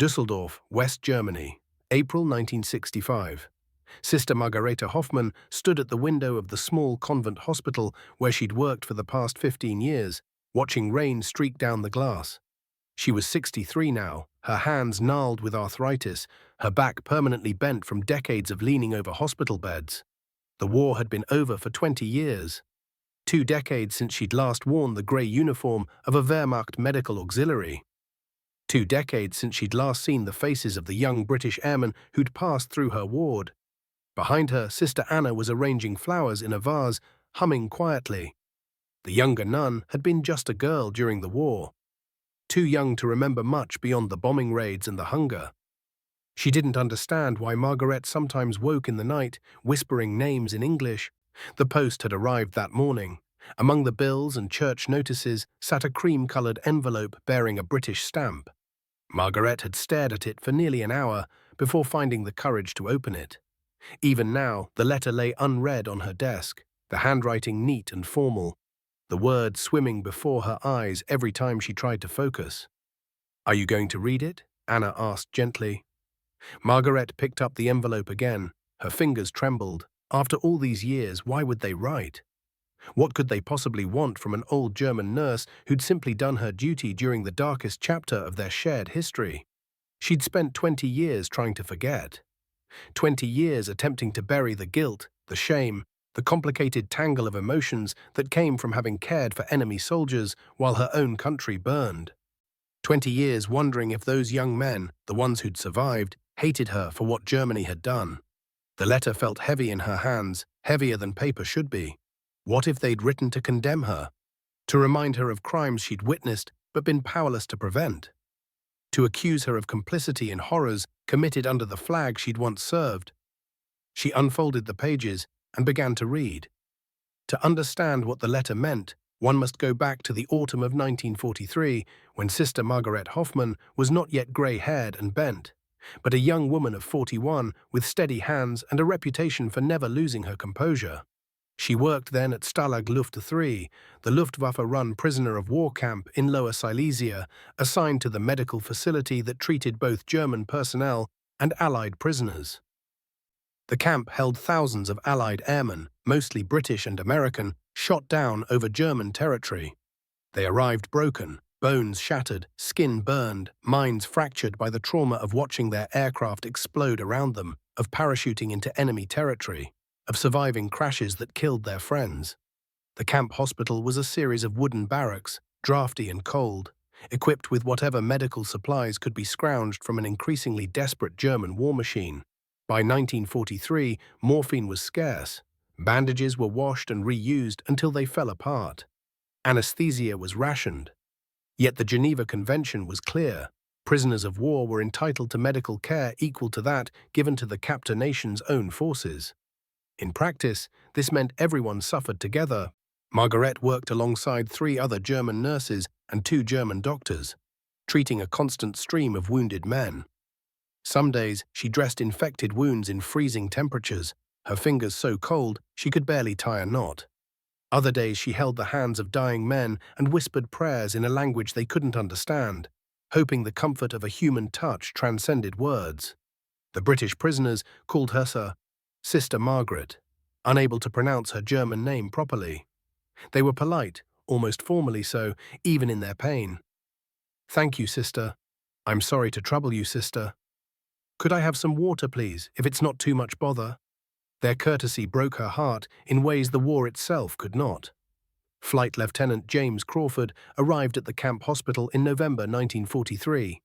Düsseldorf, West Germany, April 1965. Sister Margareta Hoffmann stood at the window of the small convent hospital where she'd worked for the past 15 years, watching rain streak down the glass. She was 63 now, her hands gnarled with arthritis, her back permanently bent from decades of leaning over hospital beds. The war had been over for 20 years. 2 decades since she'd last worn the grey uniform of a Wehrmacht medical auxiliary. 2 decades since she'd last seen the faces of the young British airmen who'd passed through her ward. Behind her, Sister Anna was arranging flowers in a vase, humming quietly. The younger nun had been just a girl during the war, too young to remember much beyond the bombing raids and the hunger. She didn't understand why Margaret sometimes woke in the night, whispering names in English. The post had arrived that morning. Among the bills and church notices sat a cream-coloured envelope bearing a British stamp. Margaret had stared at it for nearly an hour before finding the courage to open it. Even now, the letter lay unread on her desk, the handwriting neat and formal, the words swimming before her eyes every time she tried to focus. "Are you going to read it?" Anna asked gently. Margaret picked up the envelope again. Her fingers trembled. After all these years, why would they write? What could they possibly want from an old German nurse who'd simply done her duty during the darkest chapter of their shared history? She'd spent 20 years trying to forget. 20 years attempting to bury the guilt, the shame, the complicated tangle of emotions that came from having cared for enemy soldiers while her own country burned. 20 years wondering if those young men, the ones who'd survived, hated her for what Germany had done. The letter felt heavy in her hands, heavier than paper should be. What if they'd written to condemn her? To remind her of crimes she'd witnessed but been powerless to prevent? To accuse her of complicity in horrors committed under the flag she'd once served? She unfolded the pages and began to read. To understand what the letter meant, one must go back to the autumn of 1943, when Sister Margaret Hoffmann was not yet grey-haired and bent, but a young woman of 41 with steady hands and a reputation for never losing her composure. She worked then at Stalag Luft 3, the Luftwaffe-run prisoner of war camp in Lower Silesia, assigned to the medical facility that treated both German personnel and Allied prisoners. The camp held thousands of Allied airmen, mostly British and American, shot down over German territory. They arrived broken, bones shattered, skin burned, minds fractured by the trauma of watching their aircraft explode around them, of parachuting into enemy territory, of surviving crashes that killed their friends. The camp hospital was a series of wooden barracks, drafty and cold, equipped with whatever medical supplies could be scrounged from an increasingly desperate German war machine. By 1943, morphine was scarce. Bandages were washed and reused until they fell apart. Anesthesia was rationed. Yet the Geneva Convention was clear. Prisoners of war were entitled to medical care equal to that given to the captor nation's own forces. In practice, this meant everyone suffered together. Margaret worked alongside 3 other German nurses and 2 German doctors, treating a constant stream of wounded men. Some days, she dressed infected wounds in freezing temperatures, her fingers so cold she could barely tie a knot. Other days, she held the hands of dying men and whispered prayers in a language they couldn't understand, hoping the comfort of a human touch transcended words. The British prisoners called her Sister Margaret, unable to pronounce her German name properly. They were polite, almost formally so, even in their pain. "Thank you, sister. I'm sorry to trouble you, sister. Could I have some water, please, if it's not too much bother?" Their courtesy broke her heart in ways the war itself could not. Flight Lieutenant James Crawford arrived at the camp hospital in November 1943.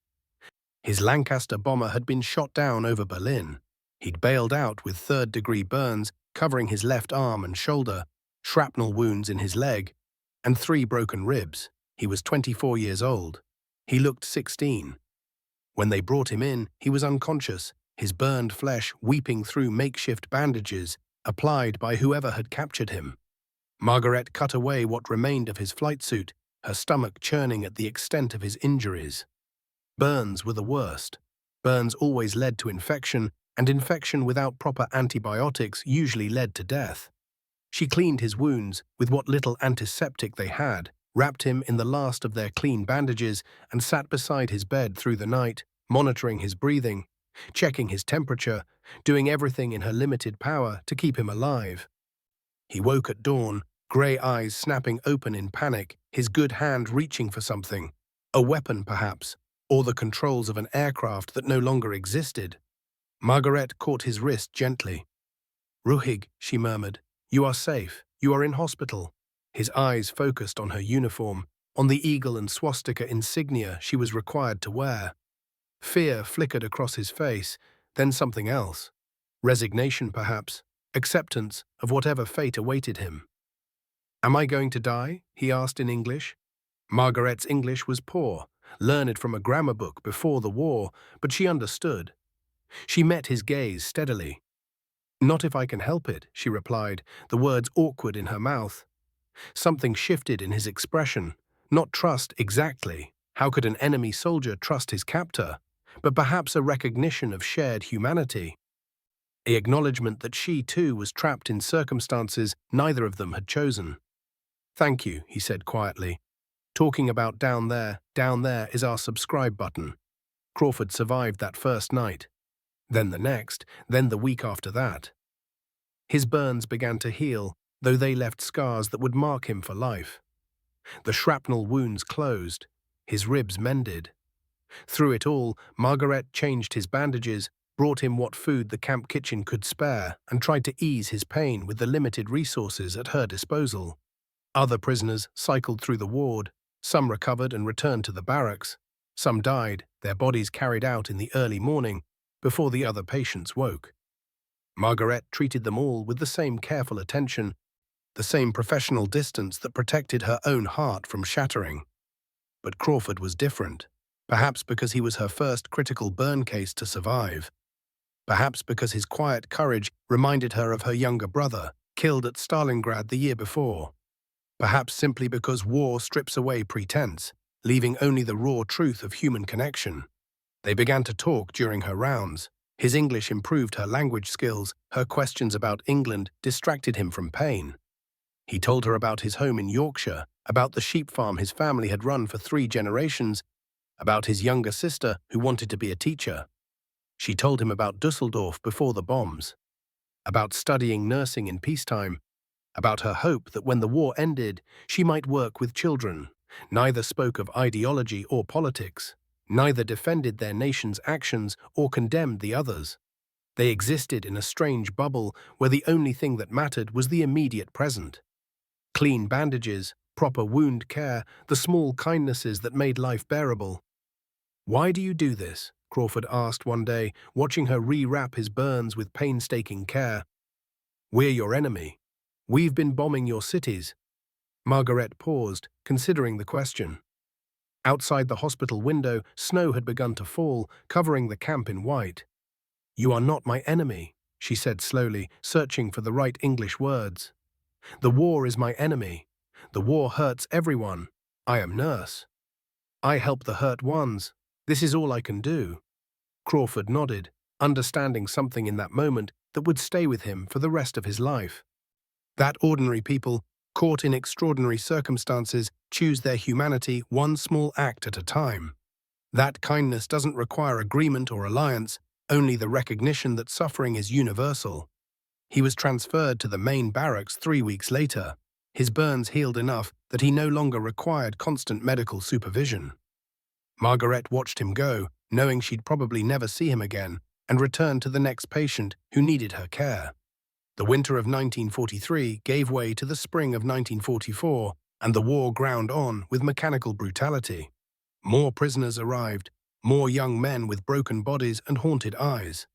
His Lancaster bomber had been shot down over Berlin. He'd bailed out with 3rd-degree burns covering his left arm and shoulder, shrapnel wounds in his leg, and 3 broken ribs. He was 24 years old. He looked 16. When they brought him in, he was unconscious, his burned flesh weeping through makeshift bandages applied by whoever had captured him. Margaret cut away what remained of his flight suit, her stomach churning at the extent of his injuries. Burns were the worst. Burns always led to infection, and infection without proper antibiotics usually led to death. She cleaned his wounds with what little antiseptic they had, wrapped him in the last of their clean bandages, and sat beside his bed through the night, monitoring his breathing, checking his temperature, doing everything in her limited power to keep him alive. He woke at dawn, grey eyes snapping open in panic, his good hand reaching for something. A weapon, perhaps, or the controls of an aircraft that no longer existed. Margaret caught his wrist gently. "Ruhig," she murmured, "you are safe. You are in hospital." His eyes focused on her uniform, on the eagle and swastika insignia she was required to wear. Fear flickered across his face, then something else. Resignation, perhaps, acceptance of whatever fate awaited him. "Am I going to die?" he asked in English. Margaret's English was poor, learned from a grammar book before the war, but she understood. She met his gaze steadily. "Not if I can help it," she replied, the words awkward in her mouth. Something shifted in his expression. Not trust exactly. How could an enemy soldier trust his captor? But perhaps a recognition of shared humanity. A acknowledgement that she, too, was trapped in circumstances neither of them had chosen. "Thank you," he said quietly. "Talking about down there is our subscribe button." Crawford survived that first night. Then the next, then the week after that. His burns began to heal, though they left scars that would mark him for life. The shrapnel wounds closed, his ribs mended. Through it all, Margaret changed his bandages, brought him what food the camp kitchen could spare, and tried to ease his pain with the limited resources at her disposal. Other prisoners cycled through the ward. Some recovered and returned to the barracks. Some died, their bodies carried out in the early morning, before the other patients woke. Margaret treated them all with the same careful attention, the same professional distance that protected her own heart from shattering. But Crawford was different, perhaps because he was her first critical burn case to survive. Perhaps because his quiet courage reminded her of her younger brother, killed at Stalingrad the year before. Perhaps simply because war strips away pretense, leaving only the raw truth of human connection. They began to talk during her rounds. His English improved her language skills, her questions about England distracted him from pain. He told her about his home in Yorkshire, about the sheep farm his family had run for 3 generations, about his younger sister who wanted to be a teacher. She told him about Dusseldorf before the bombs, about studying nursing in peacetime, about her hope that when the war ended, she might work with children. Neither spoke of ideology or politics. Neither defended their nation's actions or condemned the others. They existed in a strange bubble where the only thing that mattered was the immediate present. Clean bandages, proper wound care, the small kindnesses that made life bearable. "Why do you do this?" Crawford asked one day, watching her re-wrap his burns with painstaking care. "We're your enemy. We've been bombing your cities." Margaret paused, considering the question. Outside the hospital window, snow had begun to fall, covering the camp in white. "You are not my enemy," she said slowly, searching for the right English words. "The war is my enemy. The war hurts everyone. I am nurse. I help the hurt ones. This is all I can do." Crawford nodded, understanding something in that moment that would stay with him for the rest of his life. That ordinary people, caught in extraordinary circumstances, choose their humanity one small act at a time. That kindness doesn't require agreement or alliance, only the recognition that suffering is universal. He was transferred to the main barracks 3 weeks later. His burns healed enough that he no longer required constant medical supervision. Margaret watched him go, knowing she'd probably never see him again, and returned to the next patient who needed her care. The winter of 1943 gave way to the spring of 1944, and the war ground on with mechanical brutality. More prisoners arrived, more young men with broken bodies and haunted eyes.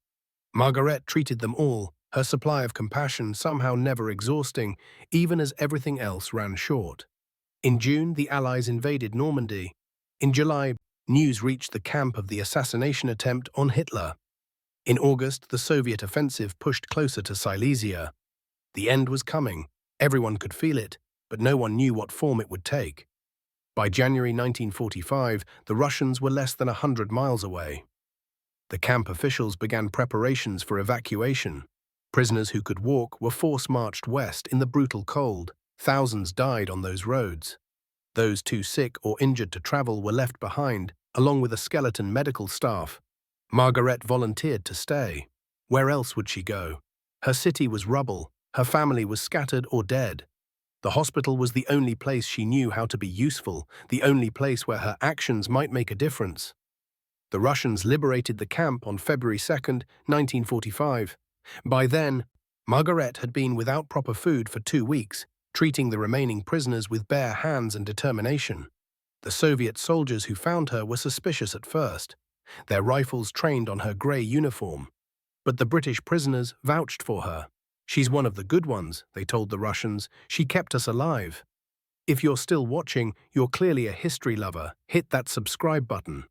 Margaret treated them all, her supply of compassion somehow never exhausting, even as everything else ran short. In June, the Allies invaded Normandy. In July, news reached the camp of the assassination attempt on Hitler. In August, the Soviet offensive pushed closer to Silesia. The end was coming. Everyone could feel it, but no one knew what form it would take. By January 1945, the Russians were less than 100 miles away. The camp officials began preparations for evacuation. Prisoners who could walk were force-marched west in the brutal cold. Thousands died on those roads. Those too sick or injured to travel were left behind, along with a skeleton medical staff. Margaret volunteered to stay. Where else would she go? Her city was rubble, her family was scattered or dead. The hospital was the only place she knew how to be useful, the only place where her actions might make a difference. The Russians liberated the camp on February 2, 1945. By then, Margaret had been without proper food for 2 weeks, treating the remaining prisoners with bare hands and determination. The Soviet soldiers who found her were suspicious at first. Their rifles trained on her grey uniform. But the British prisoners vouched for her. "She's one of the good ones," they told the Russians. "She kept us alive." If you're still watching, you're clearly a history lover. Hit that subscribe button.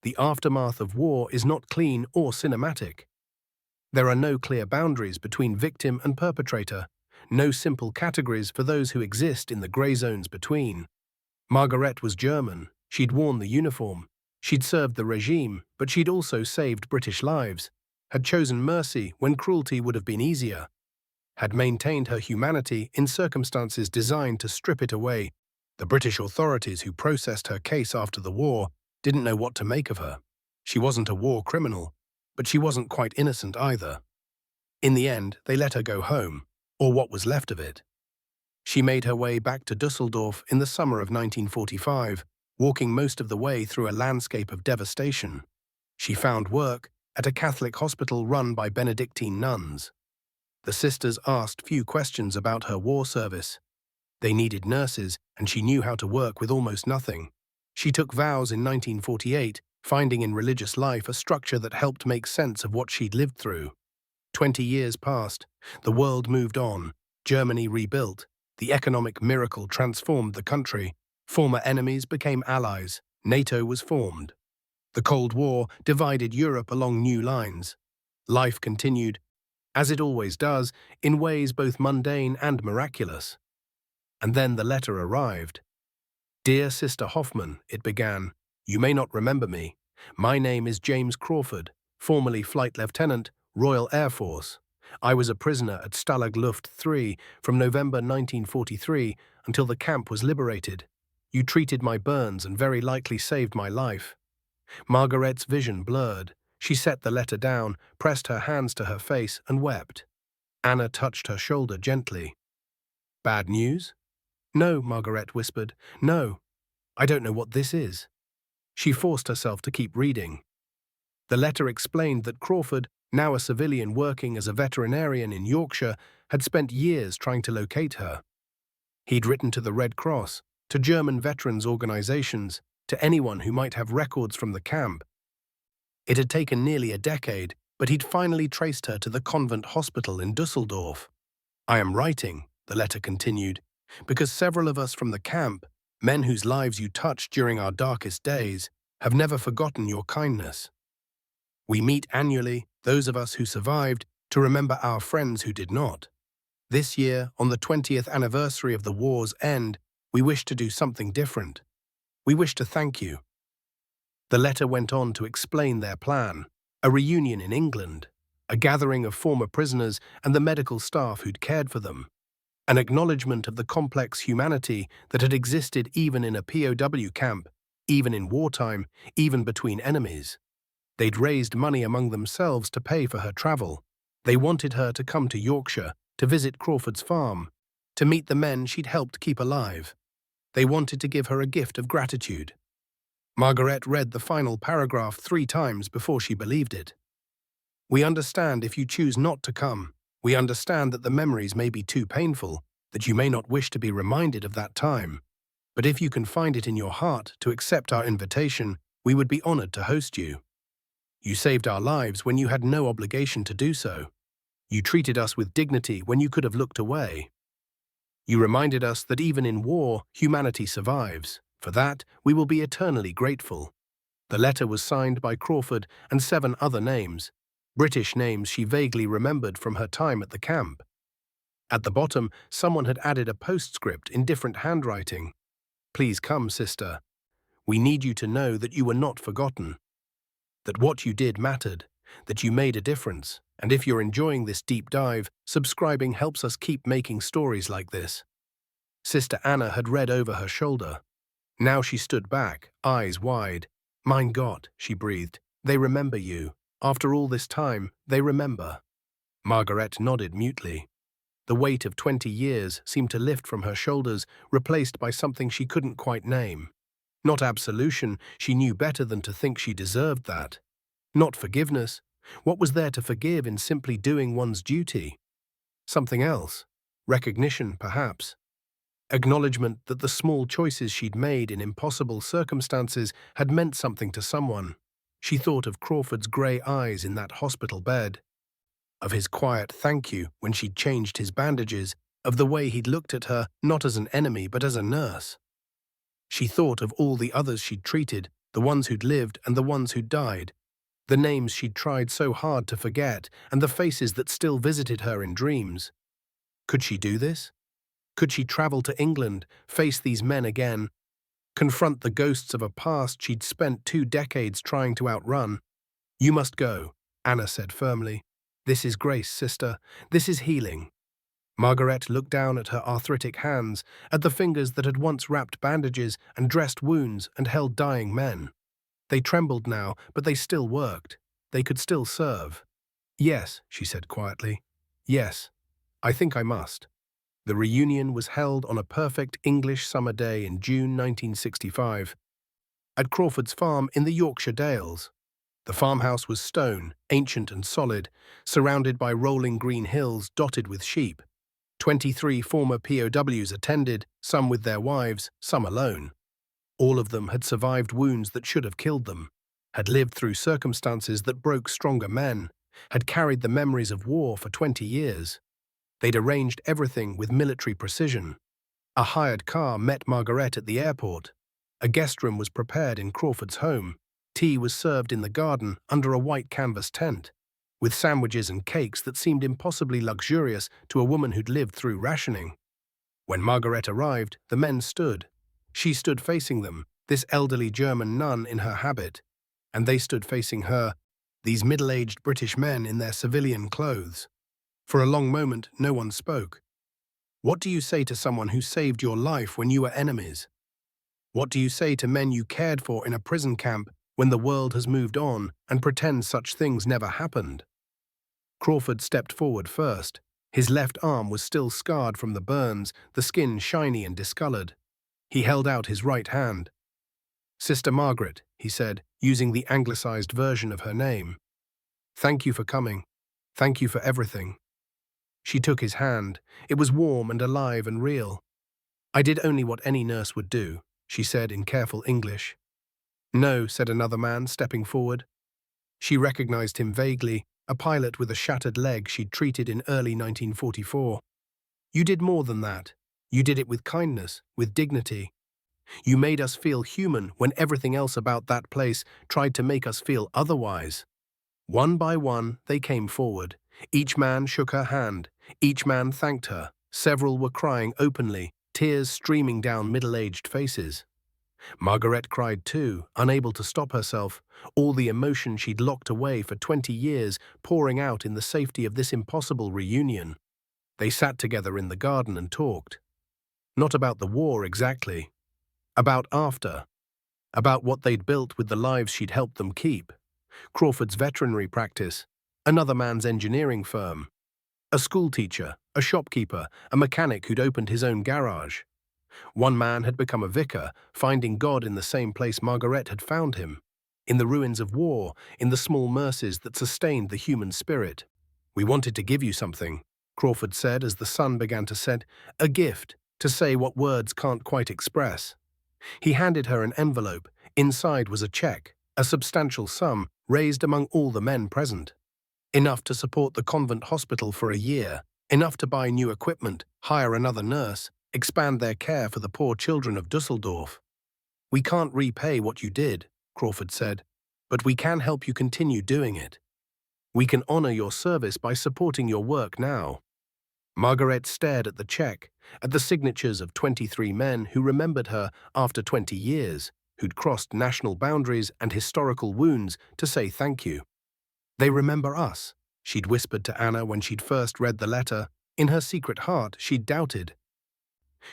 The aftermath of war is not clean or cinematic. There are no clear boundaries between victim and perpetrator, no simple categories for those who exist in the grey zones between. Margaret was German. She'd worn the uniform. She'd served the regime, but she'd also saved British lives, had chosen mercy when cruelty would have been easier, had maintained her humanity in circumstances designed to strip it away. The British authorities who processed her case after the war didn't know what to make of her. She wasn't a war criminal, but she wasn't quite innocent either. In the end, they let her go home, or what was left of it. She made her way back to Düsseldorf in the summer of 1945, walking most of the way through a landscape of devastation. She found work at a Catholic hospital run by Benedictine nuns. The sisters asked few questions about her war service. They needed nurses, and she knew how to work with almost nothing. She took vows in 1948, finding in religious life a structure that helped make sense of what she'd lived through. 20 years passed. The world moved on. Germany rebuilt. The economic miracle transformed the country. Former enemies became allies. NATO was formed. The Cold War divided Europe along new lines. Life continued, as it always does, in ways both mundane and miraculous. And then the letter arrived. "Dear Sister Hoffman," it began, "you may not remember me. My name is James Crawford, formerly Flight Lieutenant, Royal Air Force. I was a prisoner at Stalag Luft 3 from November 1943 until the camp was liberated. You treated my burns and very likely saved my life." Margaret's vision blurred. She set the letter down, pressed her hands to her face, and wept. Anna touched her shoulder gently. "Bad news?" "No," Margaret whispered. "No. I don't know what this is." She forced herself to keep reading. The letter explained that Crawford, now a civilian working as a veterinarian in Yorkshire, had spent years trying to locate her. He'd written to the Red Cross, to German veterans' organizations, to anyone who might have records from the camp. It had taken nearly a decade, but he'd finally traced her to the convent hospital in Düsseldorf. "I am writing," the letter continued, "because several of us from the camp, men whose lives you touched during our darkest days, have never forgotten your kindness. We meet annually, those of us who survived, to remember our friends who did not. This year, on the 20th anniversary of the war's end, we wish to do something different. We wish to thank you." The letter went on to explain their plan: a reunion in England, a gathering of former prisoners and the medical staff who'd cared for them, an acknowledgement of the complex humanity that had existed even in a POW camp, even in wartime, even between enemies. They'd raised money among themselves to pay for her travel. They wanted her to come to Yorkshire, to visit Crawford's farm, to meet the men she'd helped keep alive. They wanted to give her a gift of gratitude. Margaret read the final paragraph 3 times before she believed it. "We understand if you choose not to come. We understand that the memories may be too painful, that you may not wish to be reminded of that time. But if you can find it in your heart to accept our invitation, we would be honored to host you. You saved our lives when you had no obligation to do so. You treated us with dignity when you could have looked away. You reminded us that even in war, humanity survives. For that, we will be eternally grateful." The letter was signed by Crawford and 7 other names, British names she vaguely remembered from her time at the camp. At the bottom, someone had added a postscript in different handwriting. "Please come, sister. We need you to know that you were not forgotten, that what you did mattered, that you made a difference, and if you're enjoying this deep dive, subscribing helps us keep making stories like this." Sister Anna had read over her shoulder. Now she stood back, eyes wide. "Mein Gott," she breathed, "they remember you. After all this time, they remember. Margaret nodded mutely. The weight of 20 years seemed to lift from her shoulders, replaced by something she couldn't quite name. Not absolution, she knew better than to think she deserved that. Not forgiveness. What was there to forgive in simply doing one's duty? Something else. Recognition, perhaps. Acknowledgement that the small choices she'd made in impossible circumstances had meant something to someone. She thought of Crawford's grey eyes in that hospital bed, of his quiet thank you when she'd changed his bandages, of the way he'd looked at her not as an enemy but as a nurse. She thought of all the others she'd treated, the ones who'd lived and the ones who'd died, the names she'd tried so hard to forget and the faces that still visited her in dreams. Could she do this? Could she travel to England, face these men again, confront the ghosts of a past she'd spent 2 decades trying to outrun? "You must go," Anna said firmly. "This is grace, sister. This is healing." Margaret looked down at her arthritic hands, at the fingers that had once wrapped bandages and dressed wounds and held dying men. They trembled now, but they still worked. They could still serve. "Yes," she said quietly. "Yes, I think I must." The reunion was held on a perfect English summer day in June 1965, at Crawford's farm in the Yorkshire Dales. The farmhouse was stone, ancient and solid, surrounded by rolling green hills dotted with sheep. 23 former POWs attended, some with their wives, some alone. All of them had survived wounds that should have killed them, had lived through circumstances that broke stronger men, had carried the memories of war for 20 years. They'd arranged everything with military precision. A hired car met Margaret at the airport. A guest room was prepared in Crawford's home. Tea was served in the garden under a white canvas tent, with sandwiches and cakes that seemed impossibly luxurious to a woman who'd lived through rationing. When Margaret arrived, the men stood. She stood facing them, this elderly German nun in her habit, and they stood facing her, these middle-aged British men in their civilian clothes. For a long moment, no one spoke. What do you say to someone who saved your life when you were enemies? What do you say to men you cared for in a prison camp when the world has moved on and pretend such things never happened? Crawford stepped forward first. His left arm was still scarred from the burns, the skin shiny and discolored. He held out his right hand. "Sister Margaret," he said, using the anglicized version of her name. "Thank you for coming. Thank you for everything." She took his hand. It was warm and alive and real. "I did only what any nurse would do," she said in careful English. "No," said another man, stepping forward. She recognized him vaguely, a pilot with a shattered leg she'd treated in early 1944. "You did more than that. You did it with kindness, with dignity. You made us feel human when everything else about that place tried to make us feel otherwise." One by one, they came forward. Each man shook her hand. Each man thanked her. Several were crying openly, tears streaming down middle-aged faces. Margaret cried too, unable to stop herself, all the emotion she'd locked away for 20 years pouring out in the safety of this impossible reunion. They sat together in the garden and talked. Not about the war exactly. About after. About what they'd built with the lives she'd helped them keep. Crawford's veterinary practice, another man's engineering firm, a schoolteacher, a shopkeeper, a mechanic who'd opened his own garage. One man had become a vicar, finding God in the same place Margaret had found him, in the ruins of war, in the small mercies that sustained the human spirit. "We wanted to give you something," Crawford said as the sun began to set, "a gift, to say what words can't quite express." He handed her an envelope. Inside was a check, a substantial sum, raised among all the men present. Enough to support the convent hospital for a year, enough to buy new equipment, hire another nurse, expand their care for the poor children of Dusseldorf. "We can't repay what you did," Crawford said, "but we can help you continue doing it. We can honor your service by supporting your work now." Margaret stared at the check, at the signatures of 23 men who remembered her after 20 years, who'd crossed national boundaries and historical wounds to say thank you. "They remember us," she'd whispered to Anna when she'd first read the letter. In her secret heart, she'd doubted.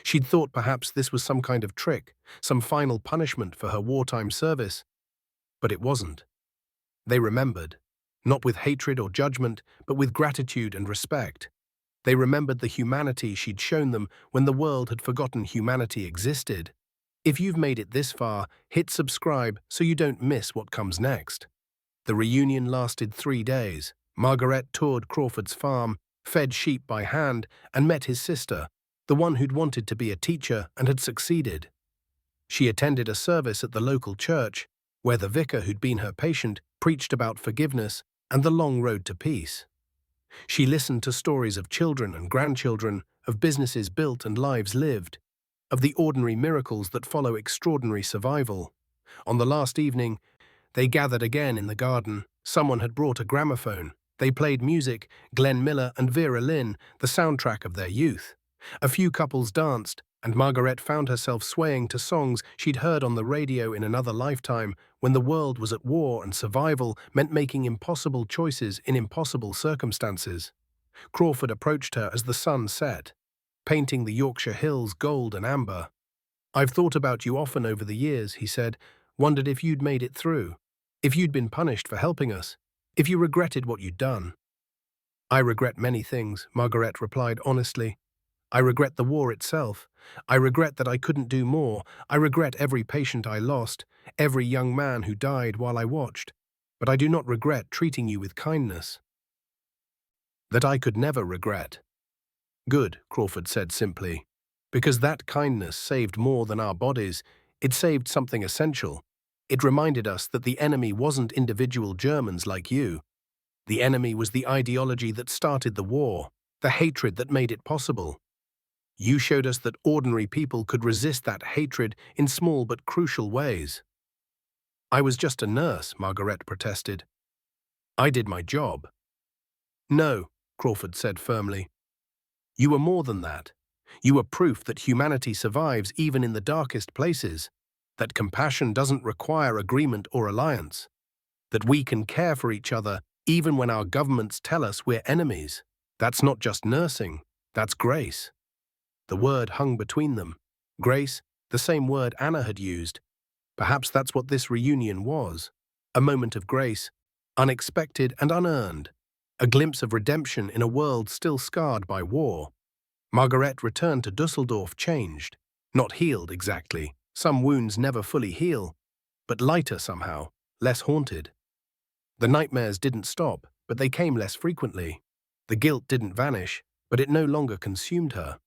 She'd thought perhaps this was some kind of trick, some final punishment for her wartime service. But it wasn't. They remembered. not with hatred or judgment, but with gratitude and respect. They remembered the humanity she'd shown them when the world had forgotten humanity existed. If you've made it this far, hit subscribe so you don't miss what comes next. The reunion lasted 3 days. Margaret toured Crawford's farm, fed sheep by hand, and met his sister, the one who'd wanted to be a teacher and had succeeded. She attended a service at the local church, where the vicar who'd been her patient preached about forgiveness and the long road to peace. She listened to stories of children and grandchildren, of businesses built and lives lived, of the ordinary miracles that follow extraordinary survival. On the last evening, they gathered again in the garden. Someone had brought a gramophone. They played music, Glenn Miller and Vera Lynn, the soundtrack of their youth. A few couples danced, and Margaret found herself swaying to songs she'd heard on the radio in another lifetime, when the world was at war and survival meant making impossible choices in impossible circumstances. Crawford approached her as the sun set, painting the Yorkshire hills gold and amber. "I've thought about you often over the years," he said, "wondered if you'd made it through, if you'd been punished for helping us, if you regretted what you'd done." "I regret many things," Margaret replied honestly. "I regret the war itself. I regret that I couldn't do more. I regret every patient I lost, every young man who died while I watched. But I do not regret treating you with kindness. That I could never regret." "Good," Crawford said simply, "because that kindness saved more than our bodies. It saved something essential. It reminded us that the enemy wasn't individual Germans like you. The enemy was the ideology that started the war, the hatred that made it possible. You showed us that ordinary people could resist that hatred in small but crucial ways." "I was just a nurse," Margaret protested. "I did my job." "No," Crawford said firmly. "You were more than that. You were proof that humanity survives even in the darkest places, that compassion doesn't require agreement or alliance, that we can care for each other even when our governments tell us we're enemies. That's not just nursing, that's grace." The word hung between them. Grace, the same word Anna had used. Perhaps that's what this reunion was. A moment of grace, unexpected and unearned. A glimpse of redemption in a world still scarred by war. Margaret returned to Dusseldorf changed. Not healed exactly. Some wounds never fully heal. But lighter somehow, less haunted. The nightmares didn't stop, but they came less frequently. The guilt didn't vanish, but it no longer consumed her.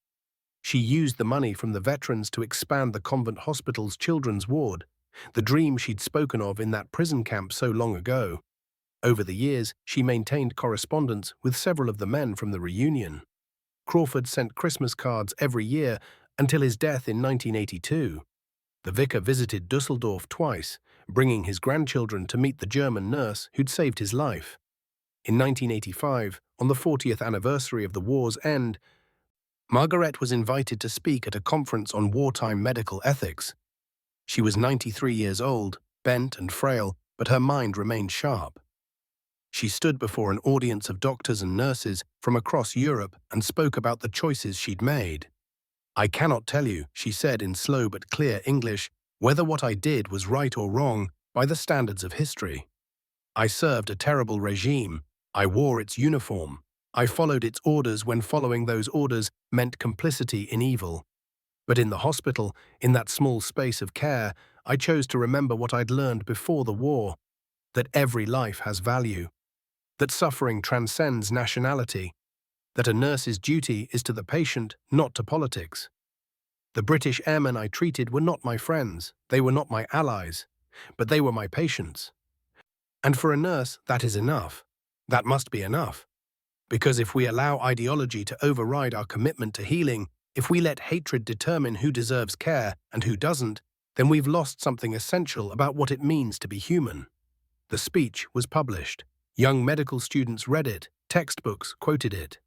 She used the money from the veterans to expand the convent hospital's children's ward, the dream she'd spoken of in that prison camp so long ago. Over the years, she maintained correspondence with several of the men from the reunion. Crawford sent Christmas cards every year until his death in 1982. The vicar visited Dusseldorf twice, bringing his grandchildren to meet the German nurse who'd saved his life. In 1985, on the 40th anniversary of the war's end, Margaret was invited to speak at a conference on wartime medical ethics. She was 93 years old, bent and frail, but her mind remained sharp. She stood before an audience of doctors and nurses from across Europe and spoke about the choices she'd made. "I cannot tell you," she said in slow but clear English, "whether what I did was right or wrong by the standards of history. I served a terrible regime. I wore its uniform. I followed its orders when following those orders meant complicity in evil. But in the hospital, in that small space of care, I chose to remember what I'd learned before the war, that every life has value, that suffering transcends nationality, that a nurse's duty is to the patient, not to politics. The British airmen I treated were not my friends, they were not my allies, but they were my patients. And for a nurse, that is enough. That must be enough. Because if we allow ideology to override our commitment to healing, if we let hatred determine who deserves care and who doesn't, then we've lost something essential about what it means to be human." The speech was published. Young medical students read it, textbooks quoted it.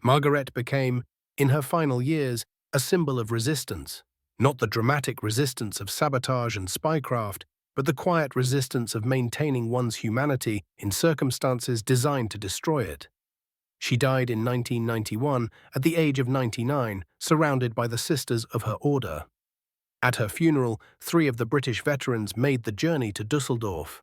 Margaret became, in her final years, a symbol of resistance, not the dramatic resistance of sabotage and spycraft, but the quiet resistance of maintaining one's humanity in circumstances designed to destroy it. She died in 1991 at the age of 99, surrounded by the sisters of her order. At her funeral, 3 of the British veterans made the journey to Dusseldorf.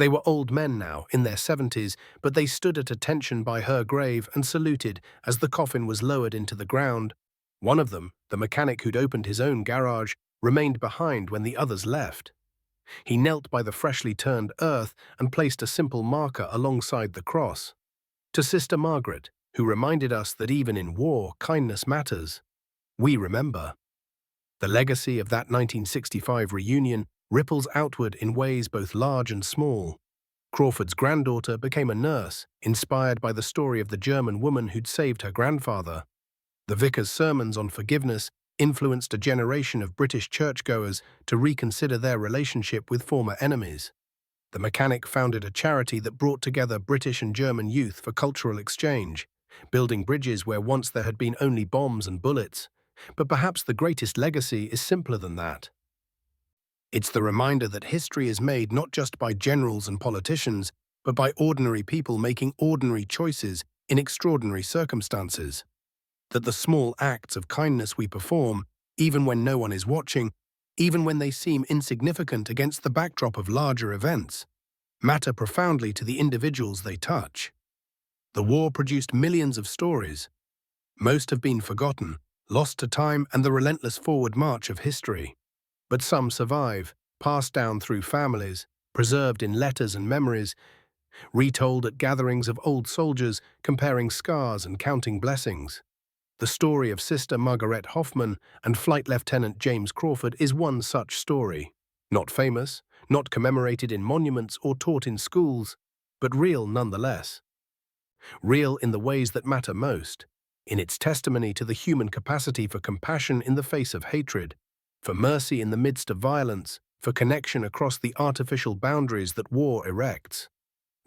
They were old men now, in their 70s, but they stood at attention by her grave and saluted as the coffin was lowered into the ground. One of them, the mechanic who'd opened his own garage, remained behind when the others left. He knelt by the freshly turned earth and placed a simple marker alongside the cross. To Sister Margaret, who reminded us that even in war, kindness matters. We remember. The legacy of that 1965 reunion ripples outward in ways both large and small. Crawford's granddaughter became a nurse, inspired by the story of the German woman who'd saved her grandfather. The vicar's sermons on forgiveness influenced a generation of British churchgoers to reconsider their relationship with former enemies. The mechanic founded a charity that brought together British and German youth for cultural exchange, building bridges where once there had been only bombs and bullets. But perhaps the greatest legacy is simpler than that. It's the reminder that history is made not just by generals and politicians, but by ordinary people making ordinary choices in extraordinary circumstances. That the small acts of kindness we perform, even when no one is watching, even when they seem insignificant against the backdrop of larger events, matter profoundly to the individuals they touch. The war produced millions of stories. Most have been forgotten, lost to time and the relentless forward march of history. But some survive, passed down through families, preserved in letters and memories, retold at gatherings of old soldiers, comparing scars and counting blessings. The story of Sister Margaret Hoffman and Flight Lieutenant James Crawford is one such story. Not famous, not commemorated in monuments or taught in schools, but real nonetheless. Real in the ways that matter most, in its testimony to the human capacity for compassion in the face of hatred, for mercy in the midst of violence, for connection across the artificial boundaries that war erects.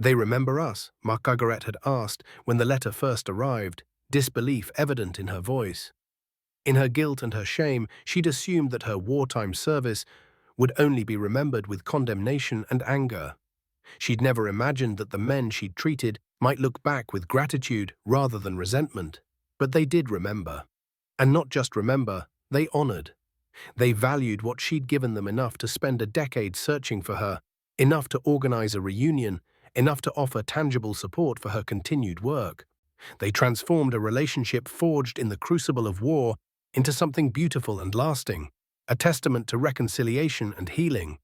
They remember us, Margaret had asked when the letter first arrived, disbelief evident in her voice. In her guilt and her shame, she'd assumed that her wartime service would only be remembered with condemnation and anger. She'd never imagined that the men she'd treated might look back with gratitude rather than resentment. But they did remember. And not just remember, they honored. They valued what she'd given them enough to spend a decade searching for her, enough to organize a reunion, enough to offer tangible support for her continued work. They transformed a relationship forged in the crucible of war into something beautiful and lasting, a testament to reconciliation and healing.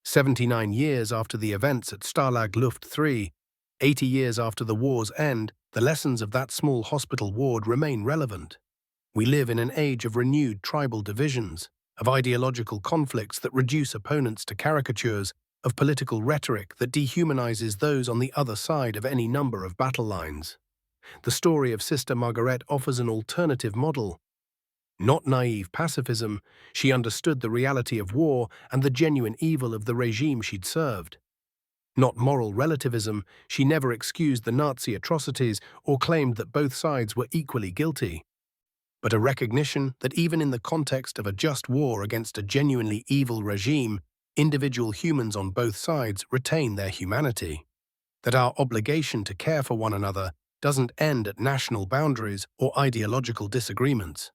79 years after the events at Stalag Luft 3, 80 years after the war's end, the lessons of that small hospital ward remain relevant. We live in an age of renewed tribal divisions, of ideological conflicts that reduce opponents to caricatures, of political rhetoric that dehumanizes those on the other side of any number of battle lines. The story of Sister Margaret offers an alternative model. Not naive pacifism, she understood the reality of war and the genuine evil of the regime she'd served. Not moral relativism, she never excused the Nazi atrocities or claimed that both sides were equally guilty. But a recognition that even in the context of a just war against a genuinely evil regime, individual humans on both sides retain their humanity. That our obligation to care for one another doesn't end at national boundaries or ideological disagreements.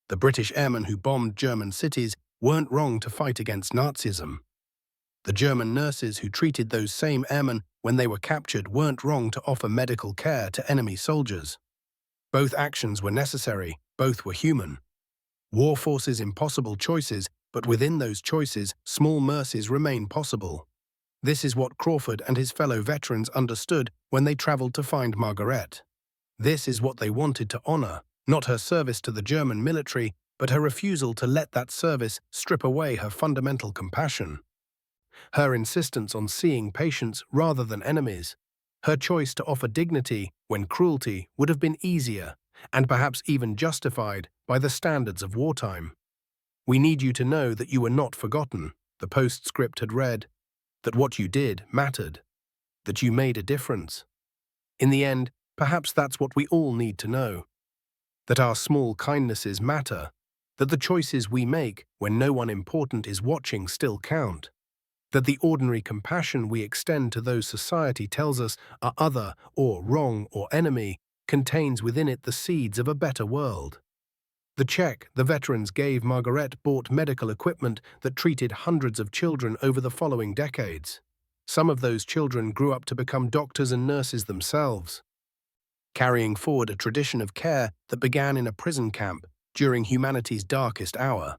The British airmen who bombed German cities weren't wrong to fight against Nazism. The German nurses who treated those same airmen when they were captured weren't wrong to offer medical care to enemy soldiers. Both actions were necessary, both were human. War forces impossible choices, but within those choices, small mercies remain possible. This is what Crawford and his fellow veterans understood when they traveled to find Margaret. This is what they wanted to honor, not her service to the German military, but her refusal to let that service strip away her fundamental compassion. Her insistence on seeing patients rather than enemies. Her choice to offer dignity when cruelty would have been easier, and perhaps even justified by the standards of wartime. "We need you to know that you were not forgotten," the postscript had read, "that what you did mattered, that you made a difference." In the end, perhaps that's what we all need to know. That our small kindnesses matter, that the choices we make when no one important is watching still count, that the ordinary compassion we extend to those society tells us are other or wrong or enemy contains within it the seeds of a better world. The check the veterans gave Margaret bought medical equipment that treated hundreds of children over the following decades. Some of those children grew up to become doctors and nurses themselves, carrying forward a tradition of care that began in a prison camp during humanity's darkest hour.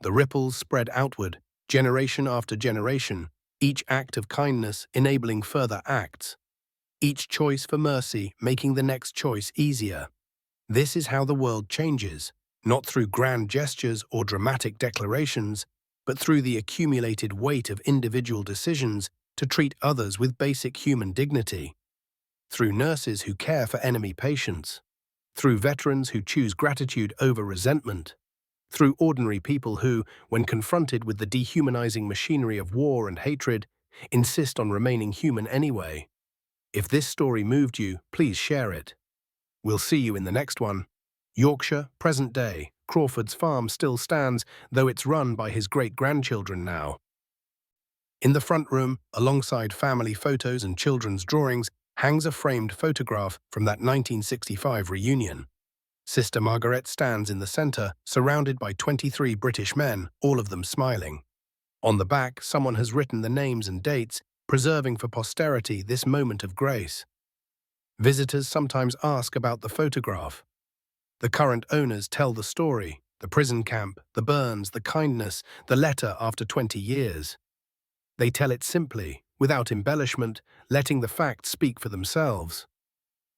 The ripples spread outward, generation after generation, each act of kindness enabling further acts, each choice for mercy making the next choice easier. This is how the world changes, not through grand gestures or dramatic declarations, but through the accumulated weight of individual decisions to treat others with basic human dignity. Through nurses who care for enemy patients, through veterans who choose gratitude over resentment, through ordinary people who, when confronted with the dehumanizing machinery of war and hatred, insist on remaining human anyway. If this story moved you, please share it. We'll see you in the next one. Yorkshire, present day. Crawford's farm still stands, though it's run by his great-grandchildren now. In the front room, alongside family photos and children's drawings, hangs a framed photograph from that 1965 reunion. Sister Margaret stands in the center, surrounded by 23 British men, all of them smiling. On the back, someone has written the names and dates, preserving for posterity this moment of grace. Visitors sometimes ask about the photograph. The current owners tell the story, the prison camp, the burns, the kindness, the letter after 20 years. They tell it simply, without embellishment, letting the facts speak for themselves.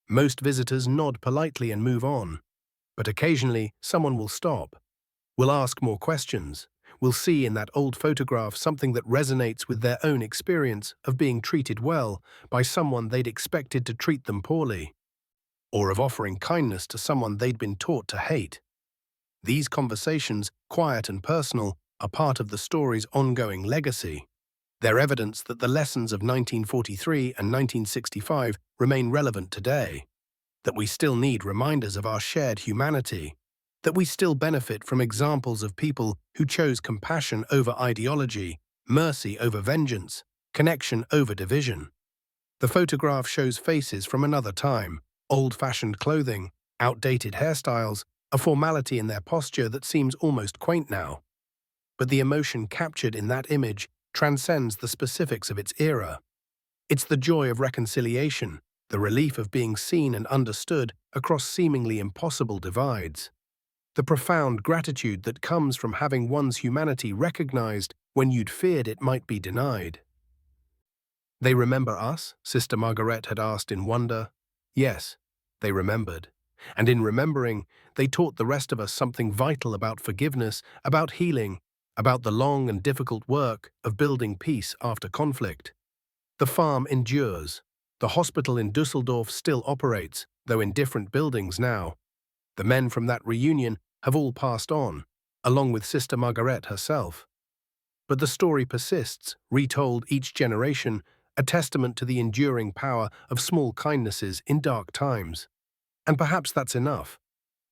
Most visitors nod politely and move on, but occasionally someone will stop, will ask more questions, will see in that old photograph something that resonates with their own experience of being treated well by someone they'd expected to treat them poorly, or of offering kindness to someone they'd been taught to hate. These conversations, quiet and personal, are part of the story's ongoing legacy. They're evidence that the lessons of 1943 and 1965 remain relevant today, that we still need reminders of our shared humanity, that we still benefit from examples of people who chose compassion over ideology, mercy over vengeance, connection over division. The photograph shows faces from another time, old-fashioned clothing, outdated hairstyles, a formality in their posture that seems almost quaint now. But the emotion captured in that image transcends the specifics of its era. It's the joy of reconciliation, the relief of being seen and understood across seemingly impossible divides, the profound gratitude that comes from having one's humanity recognized when you'd feared it might be denied. They remember us? Sister Margaret had asked in wonder. Yes, they remembered. And in remembering, they taught the rest of us something vital about forgiveness, about healing, about the long and difficult work of building peace after conflict. The farm endures. The hospital in Dusseldorf still operates, though in different buildings now. The men from that reunion have all passed on, along with Sister Margaret herself. But the story persists, retold each generation, a testament to the enduring power of small kindnesses in dark times. And perhaps that's enough.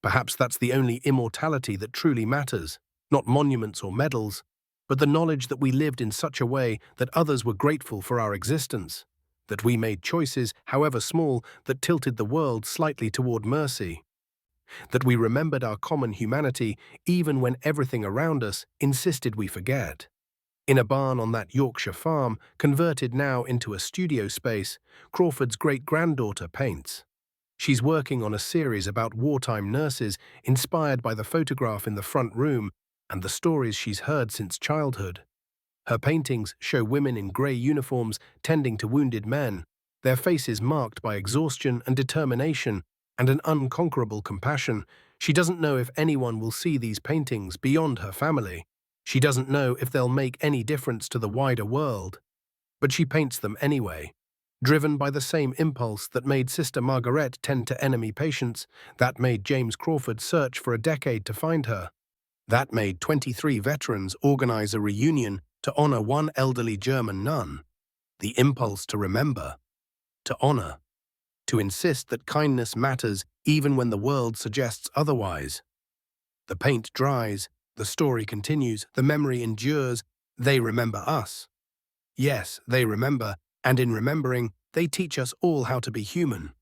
Perhaps that's the only immortality that truly matters, not monuments or medals, but the knowledge that we lived in such a way that others were grateful for our existence, that we made choices, however small, that tilted the world slightly toward mercy, that we remembered our common humanity even when everything around us insisted we forget. In a barn on that Yorkshire farm, converted now into a studio space, Crawford's great-granddaughter paints. She's working on a series about wartime nurses inspired by the photograph in the front room and the stories she's heard since childhood. Her paintings show women in grey uniforms tending to wounded men, their faces marked by exhaustion and determination and an unconquerable compassion. She doesn't know if anyone will see these paintings beyond her family. She doesn't know if they'll make any difference to the wider world. But she paints them anyway, driven by the same impulse that made Sister Margaret tend to enemy patients, that made James Crawford search for a decade to find her. That made 23 veterans organize a reunion to honor one elderly German nun. The impulse to remember, to honor, to insist that kindness matters even when the world suggests otherwise. The paint dries, the story continues, the memory endures. They remember us. Yes, they remember, and in remembering, they teach us all how to be human.